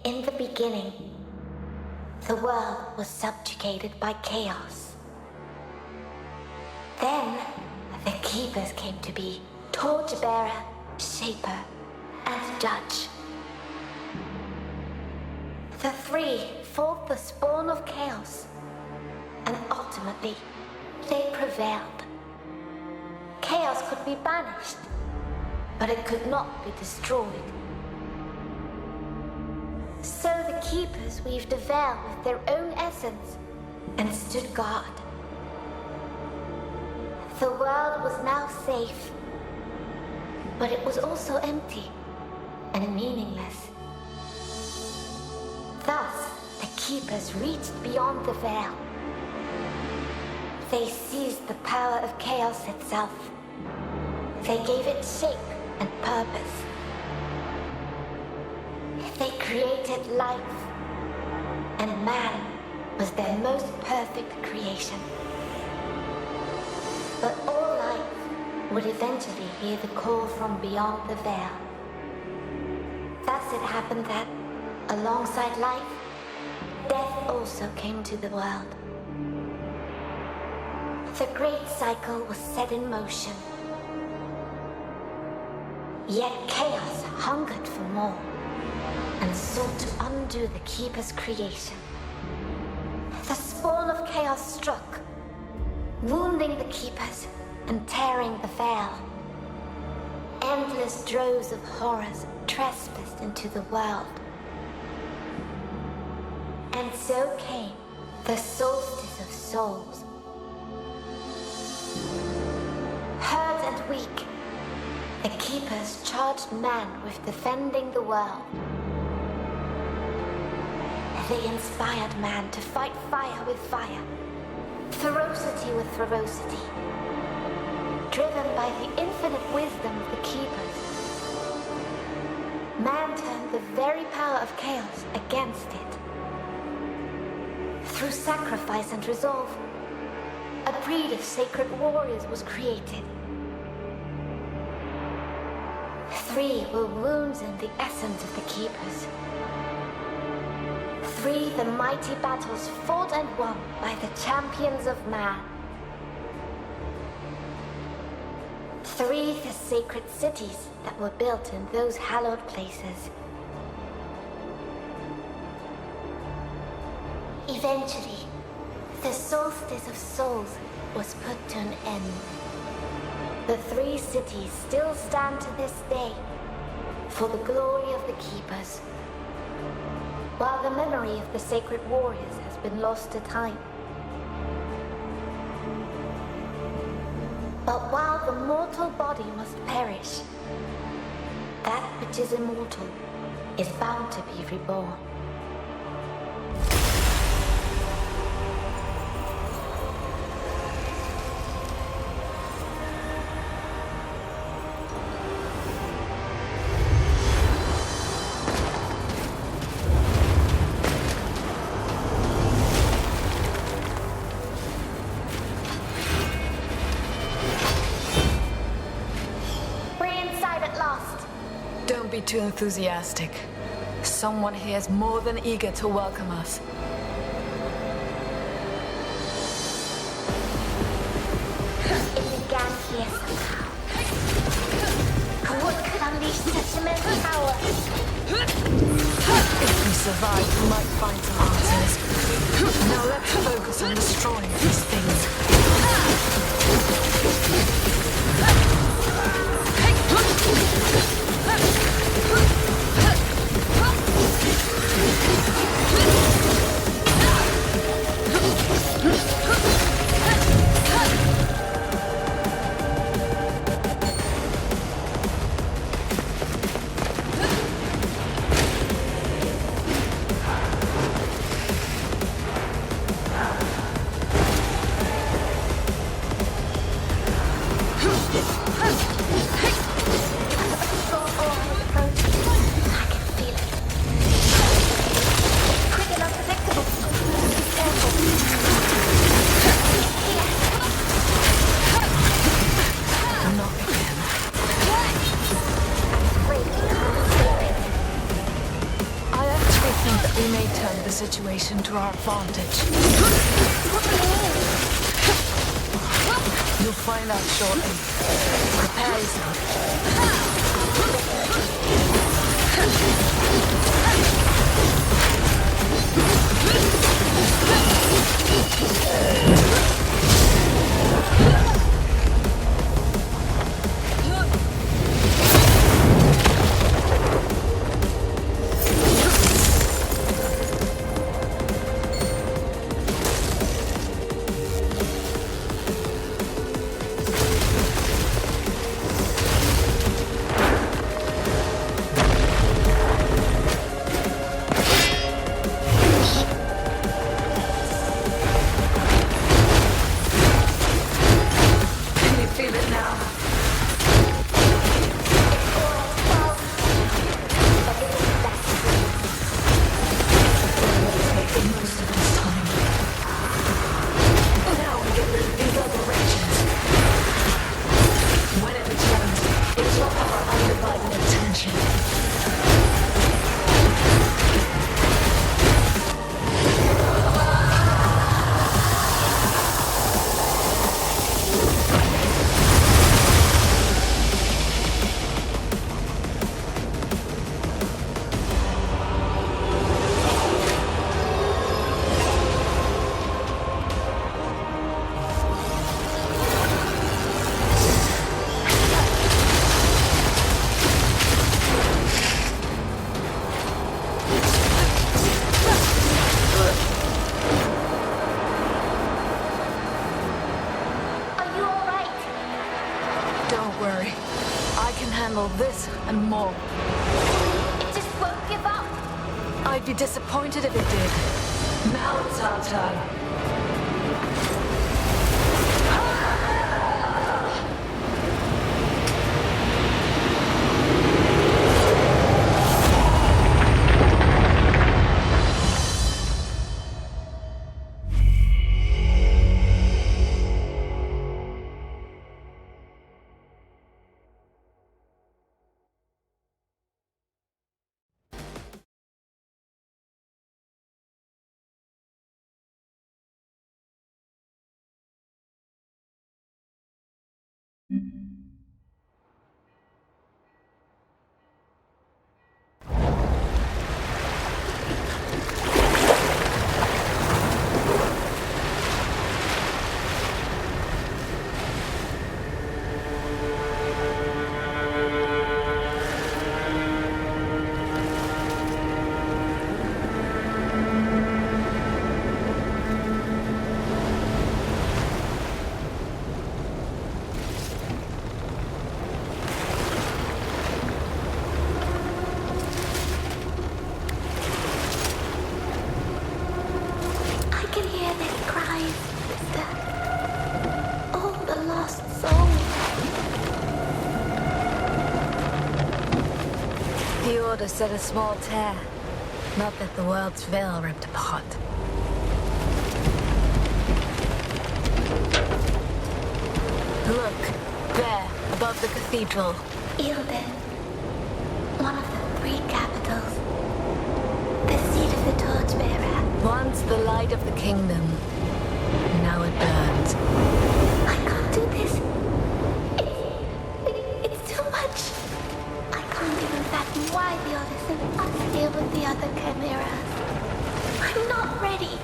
In the beginning, the world was subjugated by chaos. Then, the Keepers came to be Torchbearer, Shaper, and Judge. The three fought the spawn of chaos, and ultimately, they prevailed. Chaos could be banished, but it could not be destroyed. So the Keepers weaved a veil with their own essence and stood guard. The world was now safe, but it was also empty and meaningless. Thus, the Keepers reached beyond the veil. They seized the power of chaos itself. They gave it shape and purpose. They created life, and man was their most perfect creation. But all life would eventually hear the call from beyond the veil. Thus it happened that, alongside life, death also came to the world. The great cycle was set in motion. Yet chaos hungered for more and sought to undo the Keeper's creation. The spawn of chaos struck, wounding the Keepers and tearing the veil. Endless droves of horrors trespassed into the world. And so came the Soulstice of Souls. Hurt and weak, the Keepers charged man with defending the world. They inspired man to fight fire with fire, ferocity with ferocity. Driven by the infinite wisdom of the Keepers, man turned the very power of chaos against it. Through sacrifice and resolve, a breed of sacred warriors was created. Three were wounds in the essence of the Keepers. Three the mighty battles fought and won by the champions of man. Three the sacred cities that were built in those hallowed places. Eventually, the Soulstice of Souls was put to an end. The three cities still stand to this day for the glory of the Keepers, while the memory of the sacred warriors has been lost to time. But while the mortal body must perish, that which is immortal is bound to be reborn. Don't be too enthusiastic. Someone here is more than eager to welcome us. It began here somehow. What could unleash such immense power? If we survive, we might find some answers. Now let's focus on destroying these things. We may turn the situation to our advantage. What do you mean? You'll find out shortly. Prepare yourself. This and more. It just won't give up. I'd be disappointed if it did. Now it's our turn. Set a small tear. Not that the world's veil ripped apart. Look, there, above the cathedral. Ilden. One of the 3 capitals. The seat of the torchbearer. Once the light of the kingdom. Now it burns. I can't do this. It's too much. I can't even fathom why the Odyssey must deal with the other chimeras. I'm not ready.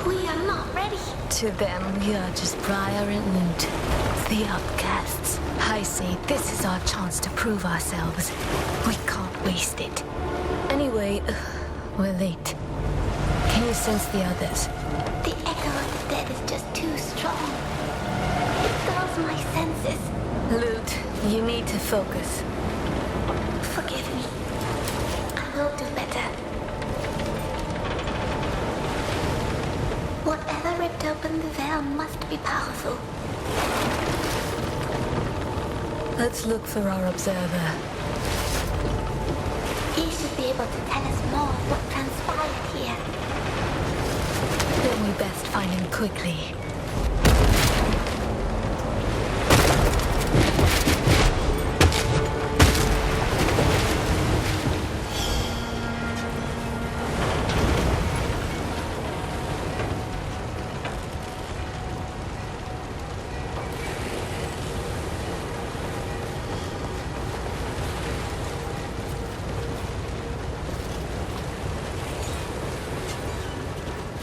We are not ready. To them, we are just Briar and Loot. The outcasts. I say this is our chance to prove ourselves. We can't waste it. Anyway, we're late. Can you sense the others? The echo of the dead is just too strong. It dulls my senses. Loot, you need to focus. Forgive me. I will do better. Whatever ripped open the veil must be powerful. Let's look for our observer. He should be able to tell us more of what transpired here. Then we best find him quickly.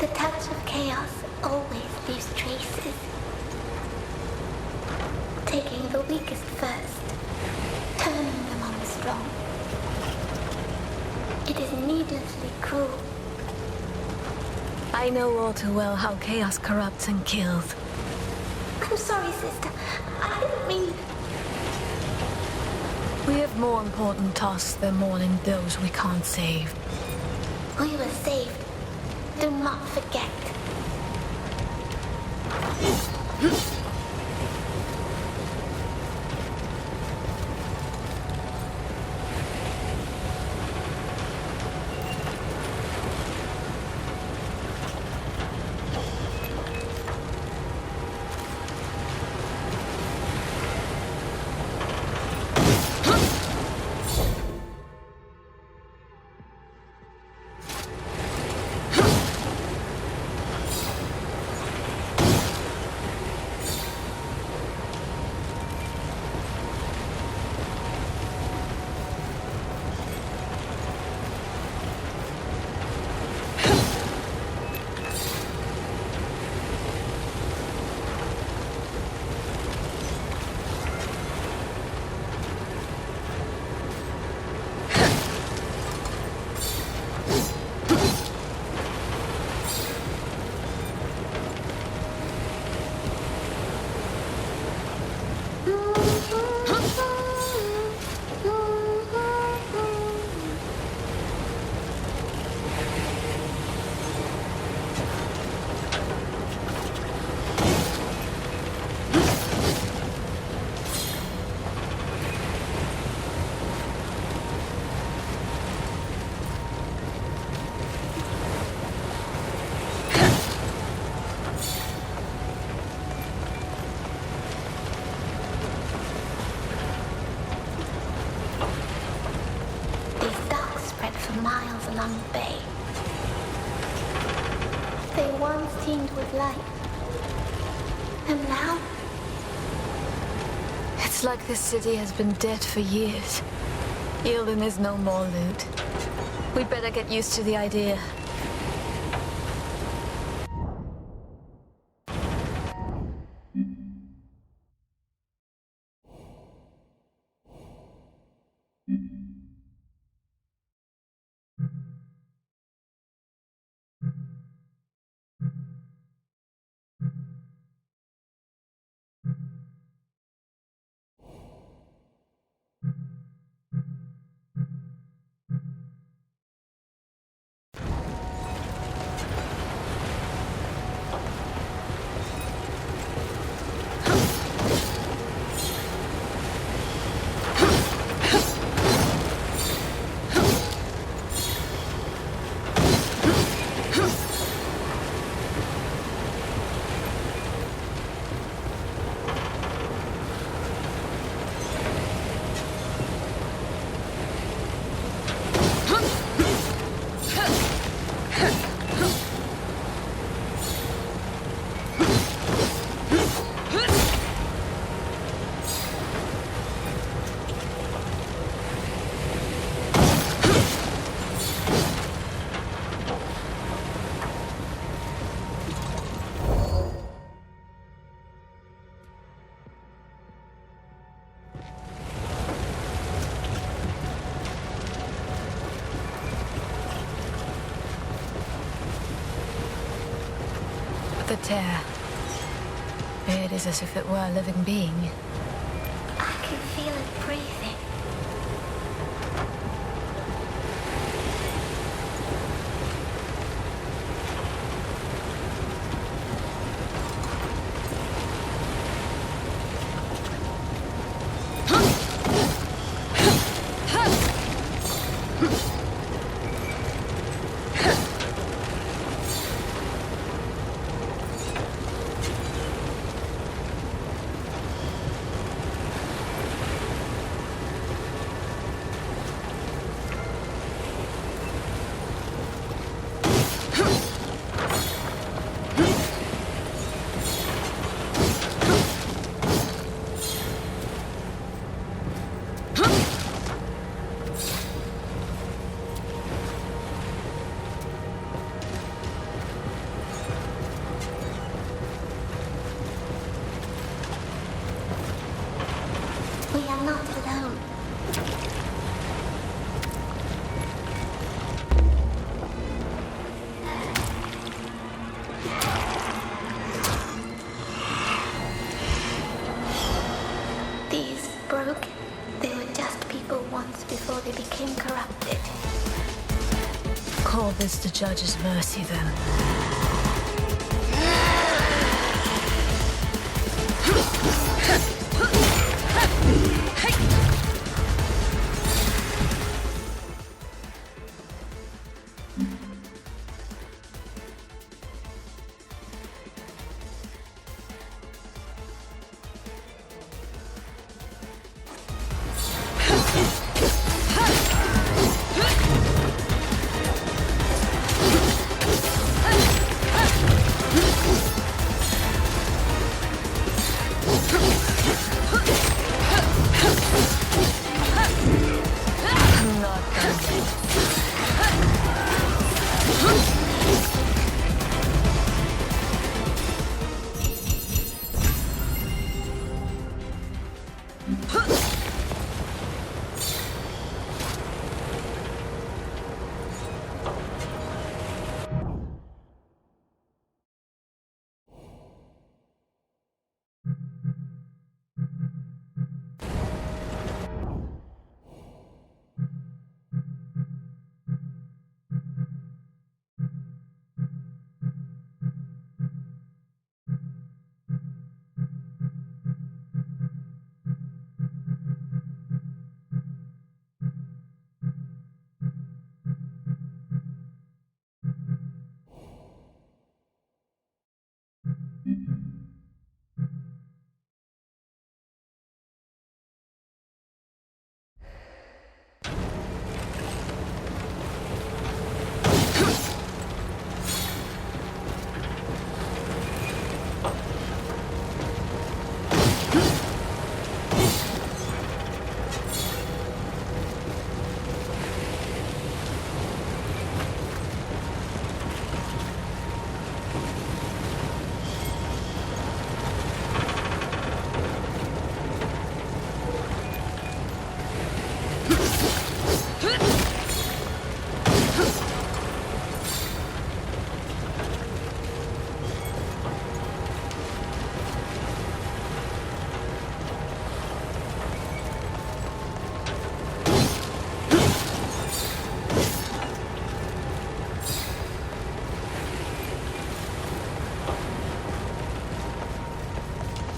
The touch of chaos always leaves traces. Taking the weakest first, turning them on the strong. It is needlessly cruel. I know all too well how chaos corrupts and kills. I'm sorry, sister. I didn't mean... We have more important tasks than mourning those we can't save. We were saved. Do not forget. Miles along the bay. They once teemed with life. And now? It's like this city has been dead for years. Yielding is no more loot. We'd better get used to the idea. The tear. It is as if it were a living being. I can feel it breathing. all this to Judge's mercy, then.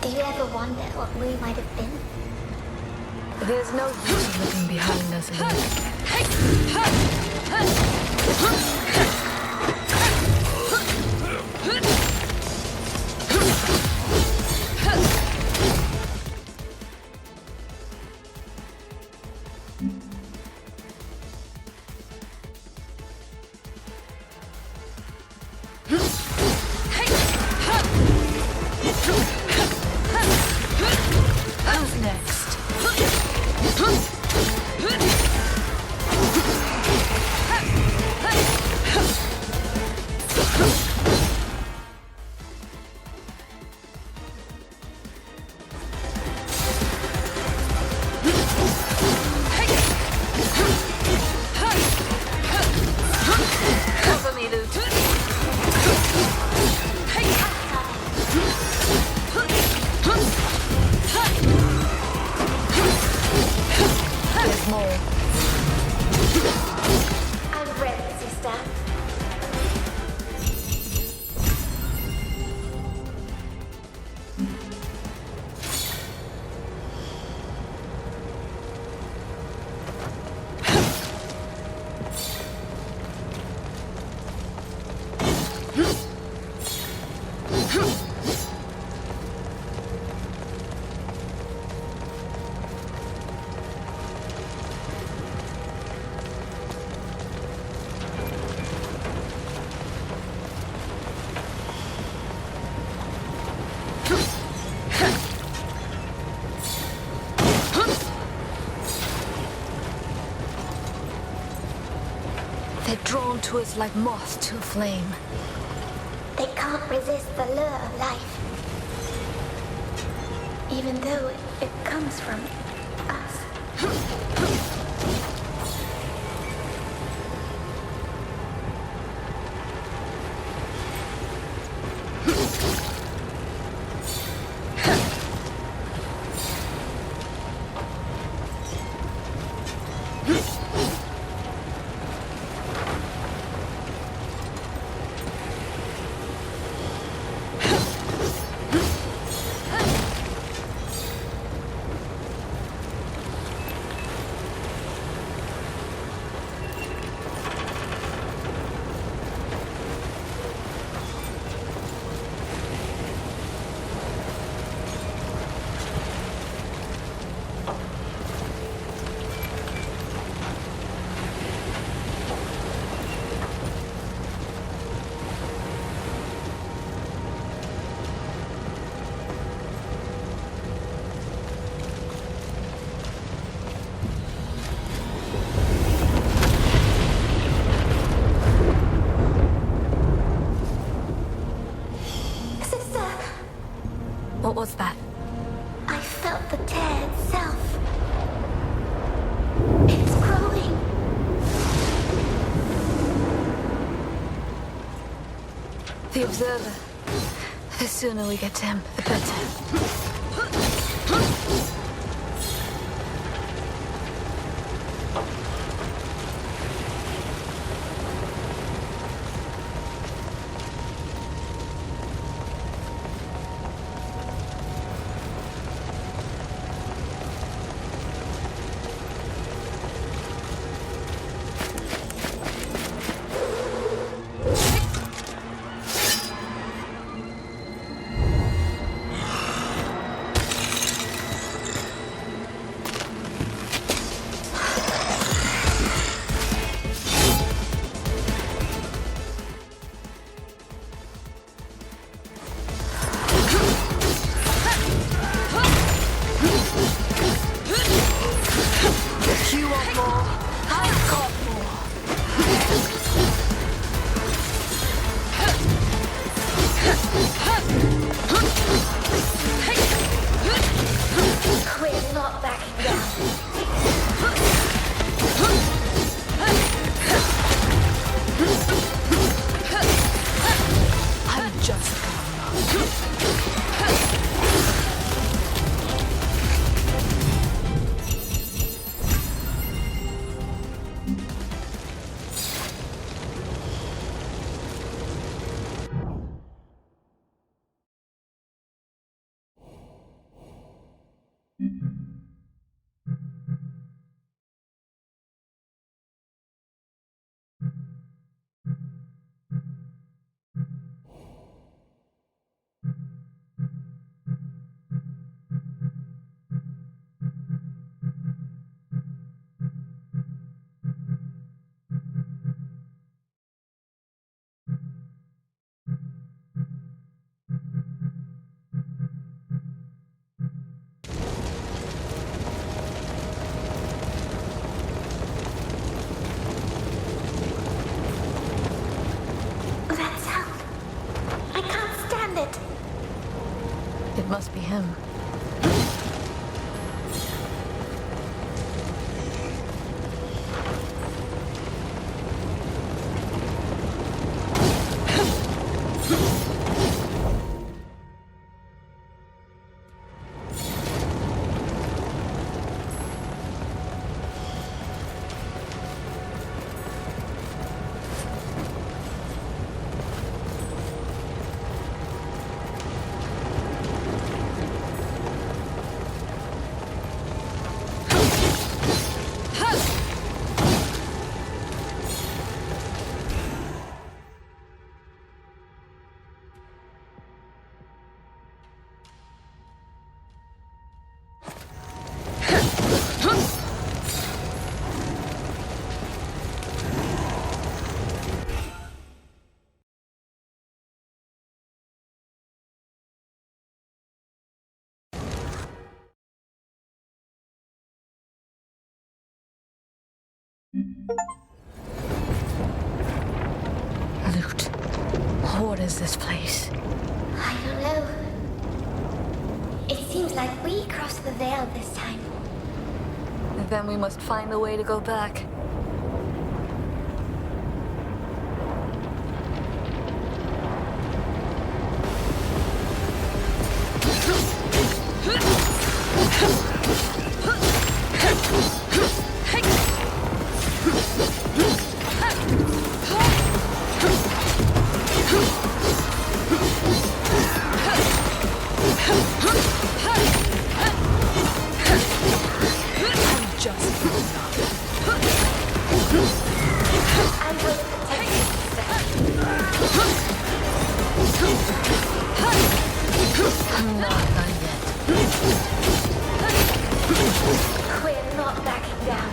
Do you ever wonder what we might have been? There's no use looking behind us Who's next? Cover me, Luke. There's more. I'm ready, sister. They're drawn to us like moths to a flame. They can't resist the lure of life. Even though it comes from us. What was that? I felt the tear itself. It's growing. The Observer. The sooner we get to him, the better. You want more? I've got more. We're not backing down. I'm just gonna. That sound. I can't stand it. It must be him. Loot. What is this place? I don't know. It seems like we crossed the veil this time. Then we must find a way to go back. I will protect you, sister. I'm not done yet. We're not backing down.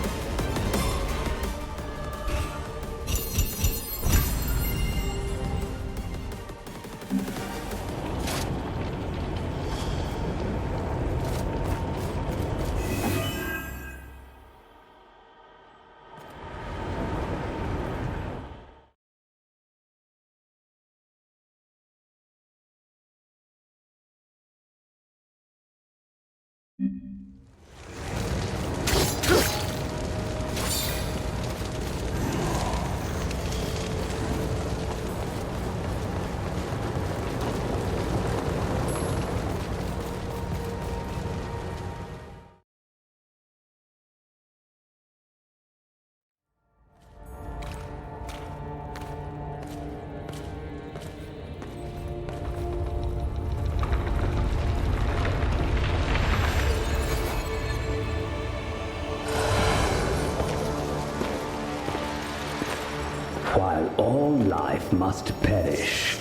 life must perish.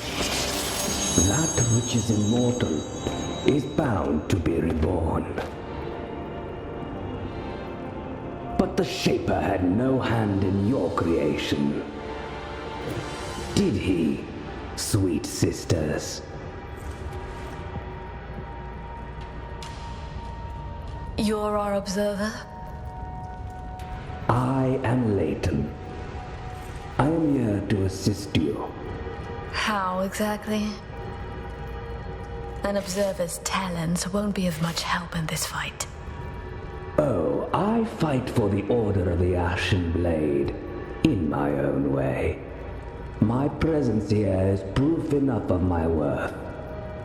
That which is immortal is bound to be reborn. But the Shaper had no hand in your creation. Did he, sweet sisters? You're our observer? I am Leighton. I am here to assist you. How exactly? An observer's talents won't be of much help in this fight. Oh, I fight for the Order of the Ashen Blade in my own way. My presence here is proof enough of my worth.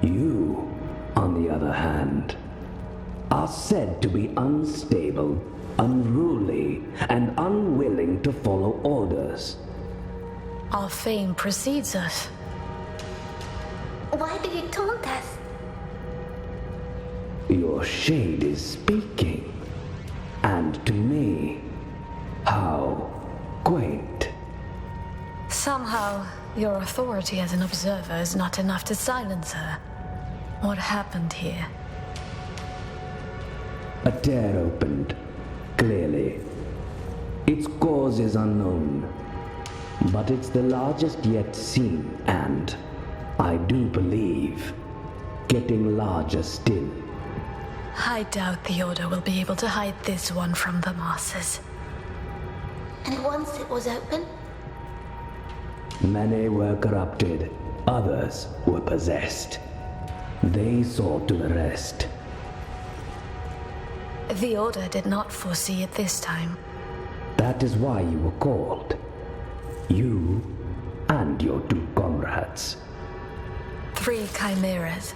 You, on the other hand, are said to be unstable, unruly, and unwilling to follow orders. Our fame precedes us. Why do you taunt us? Your shade is speaking. And to me, how quaint. Somehow, your authority as an observer is not enough to silence her. What happened here? A tear opened, clearly. Its cause is unknown, but it's the largest yet seen and, I do believe, getting larger still. I doubt the Order will be able to hide this one from the masses. And once it was open? Many were corrupted, others were possessed. They saw to the rest. The Order did not foresee it this time. That is why you were called. You and your two comrades. 3 chimeras.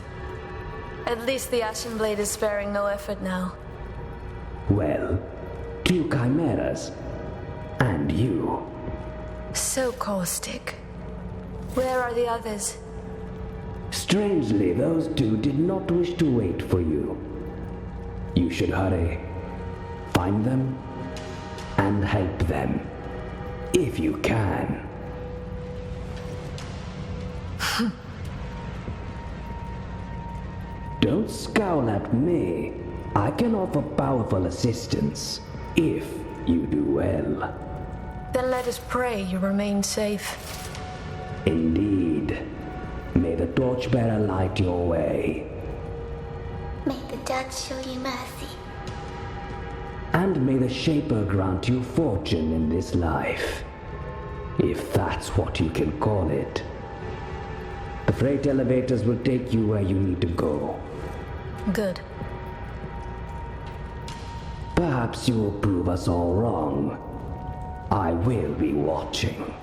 At least the Ashen Blade is sparing no effort now. Well, 2 chimeras. And you. So caustic. Where are the others? Strangely, those 2 did not wish to wait for you. You should hurry. Find them and help them. If you can. Don't scowl at me. I can offer powerful assistance, if you do well. Then let us pray you remain safe. Indeed. May the torchbearer light your way. May the Judge show you mercy. And may the Shaper grant you fortune in this life. If that's what you can call it. The freight elevators will take you where you need to go. Good. Perhaps you will prove us all wrong. I will be watching.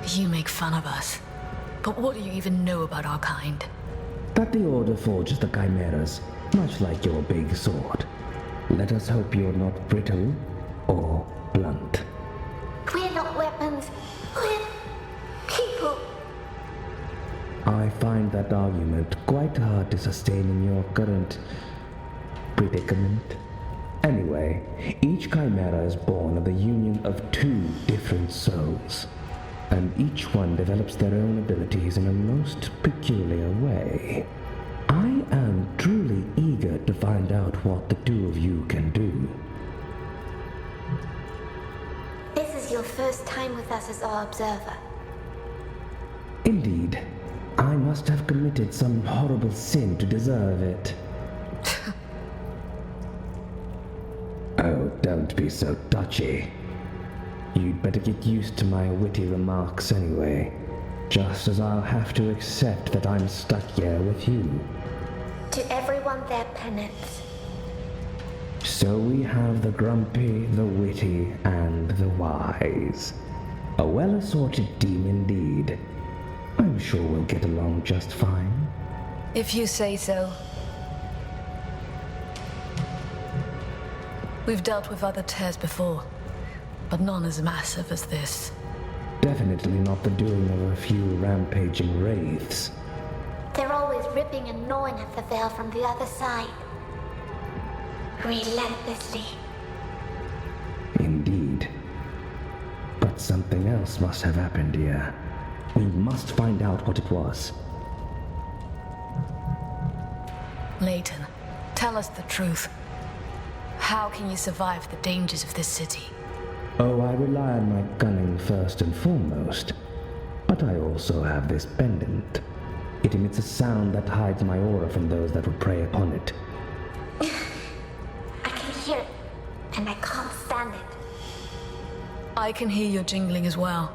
You make fun of us. But what do you even know about our kind? That the Order forges the chimeras, much like your big sword. Let us hope you're not brittle or blunt. We're not weapons. We're people. I find that argument quite hard to sustain in your current predicament. Anyway, each chimera is born of the union of two different souls, and each one develops their own abilities in a most peculiar way. I am truly eager to find out what the two of you can do. This is your first time with us as our observer. Indeed, I must have committed some horrible sin to deserve it. Oh, don't be so touchy. You'd better get used to my witty remarks anyway, just as I'll have to accept that I'm stuck here with you. To everyone their penance. So we have the grumpy, the witty, and the wise. A well-assorted team indeed. I'm sure we'll get along just fine. If you say so. We've dealt with other tears before, but none as massive as this. Definitely not the doing of a few rampaging wraiths. They're always ripping and gnawing at the veil from the other side. Relentlessly. Indeed. But something else must have happened here. We must find out what it was. Layton, tell us the truth. How can you survive the dangers of this city? Oh, I rely on my gunning first and foremost. But I also have this pendant. It emits a sound that hides my aura from those that would prey upon it. I can hear it, and I can't stand it. I can hear your jingling as well,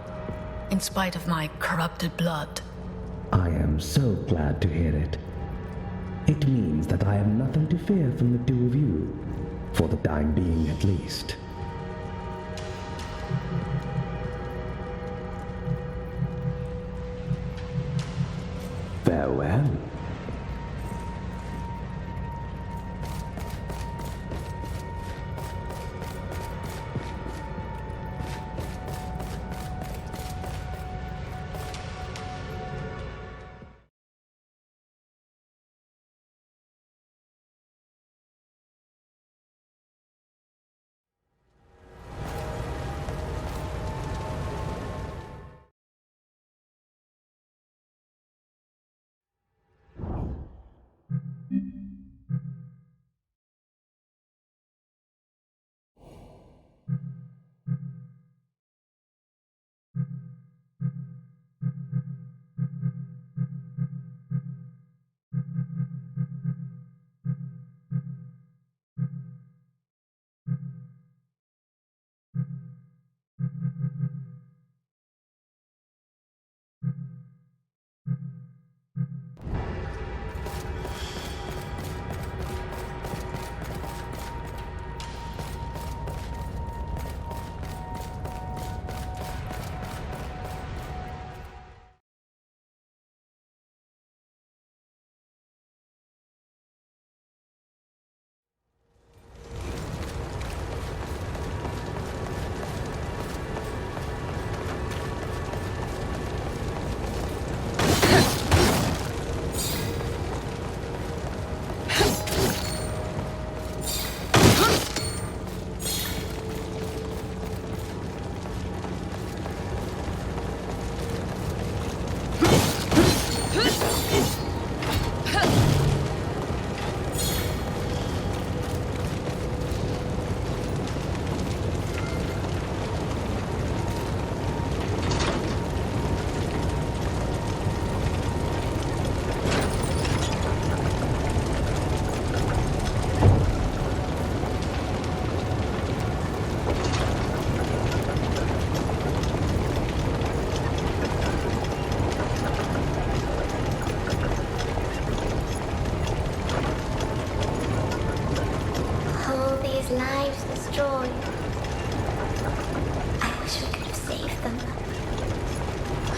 in spite of my corrupted blood. I am so glad to hear it. It means that I have nothing to fear from the two of you, for the time being at least. Farewell.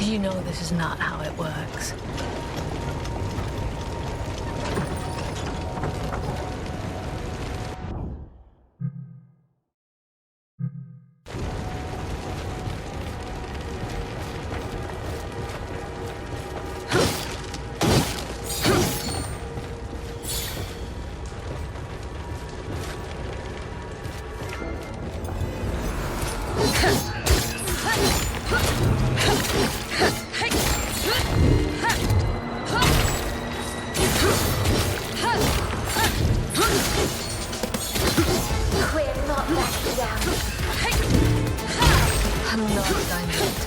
You know this is not how it works. We're not backing down. I'm not done yet.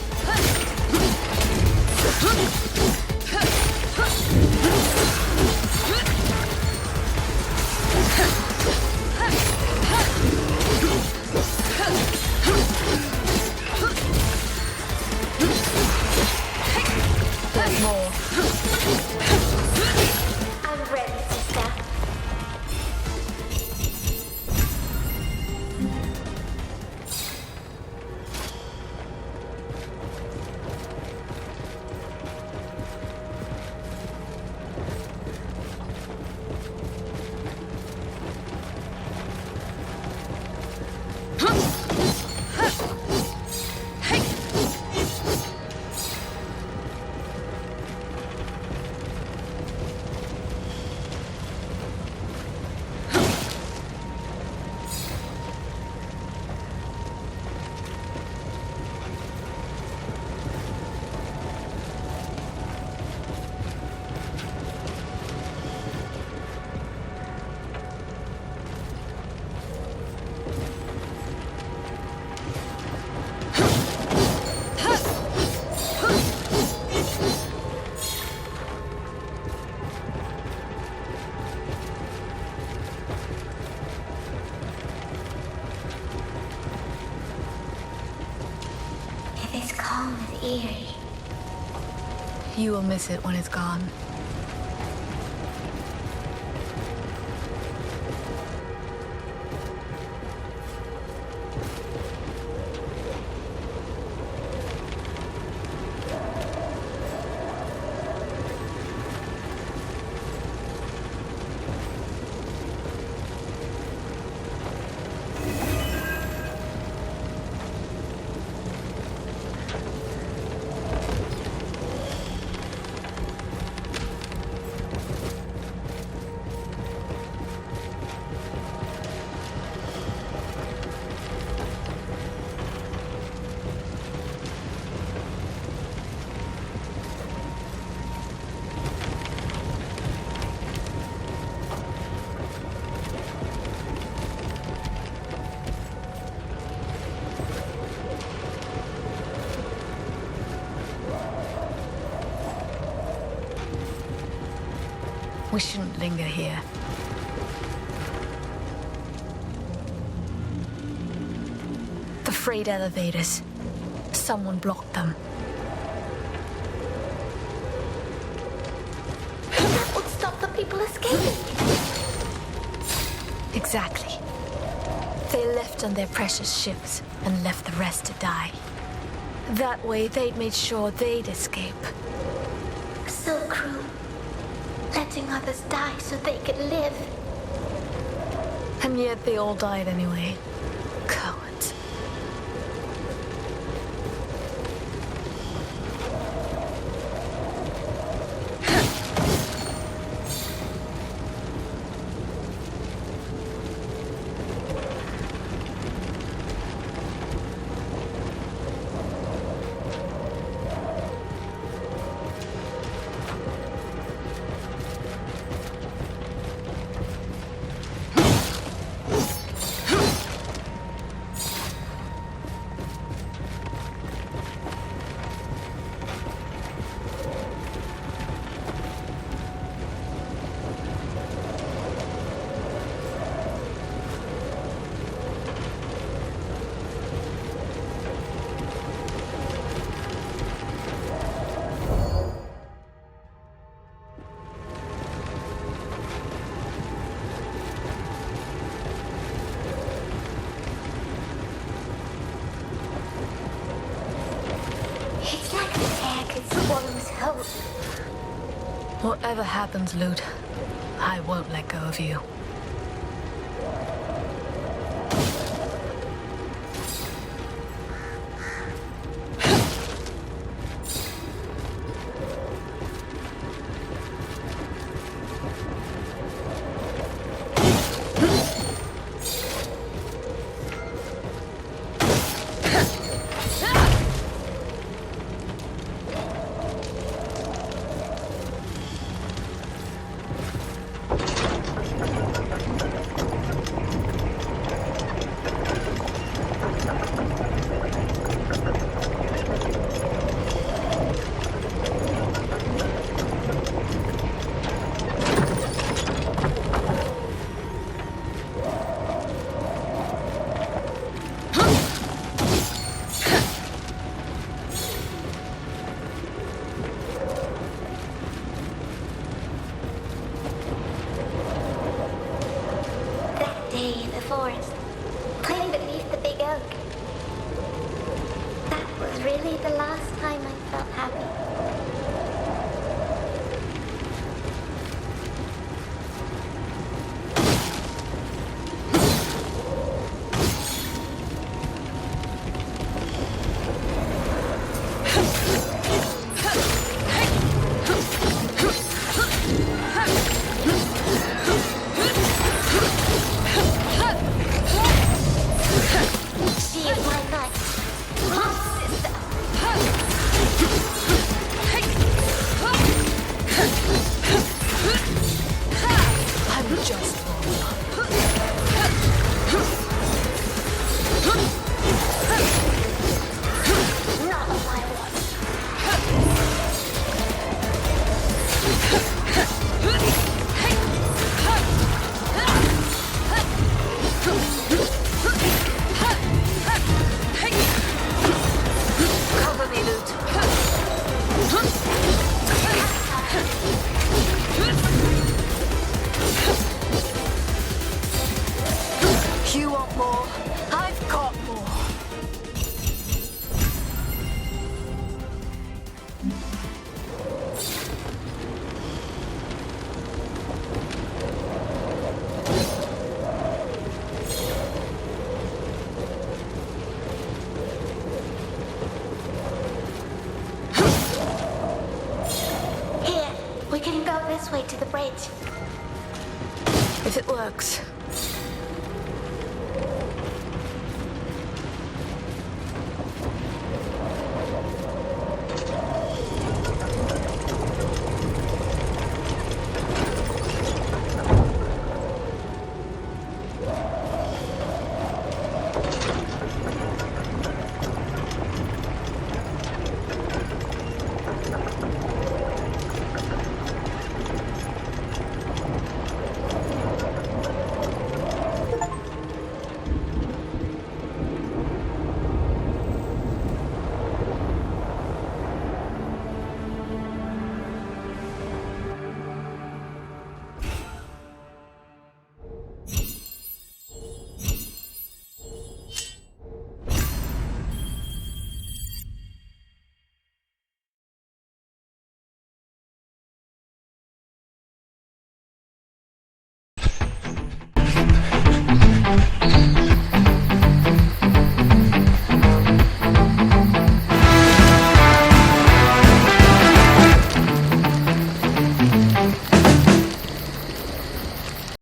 There's more. I'm ready, sister. It is calm and eerie. You will miss it when it's gone. We shouldn't linger here. The freight elevators. Someone blocked them. That would stop the people escaping. Exactly. They left on their precious ships and left the rest to die. That way, they'd made sure they'd escape. So cruel. Letting others die so they could live. And yet they all died anyway. Cowards. It's like this air could swallow hope. Whatever happens, Lute, I won't let go of you. Playing beneath the big oak. That was really the last time I felt happy. She is my knight, my sister. I'm just Not on my watch. Cover me, Lute. You want more? I've got more. Here, we can go this way to the bridge. If it works.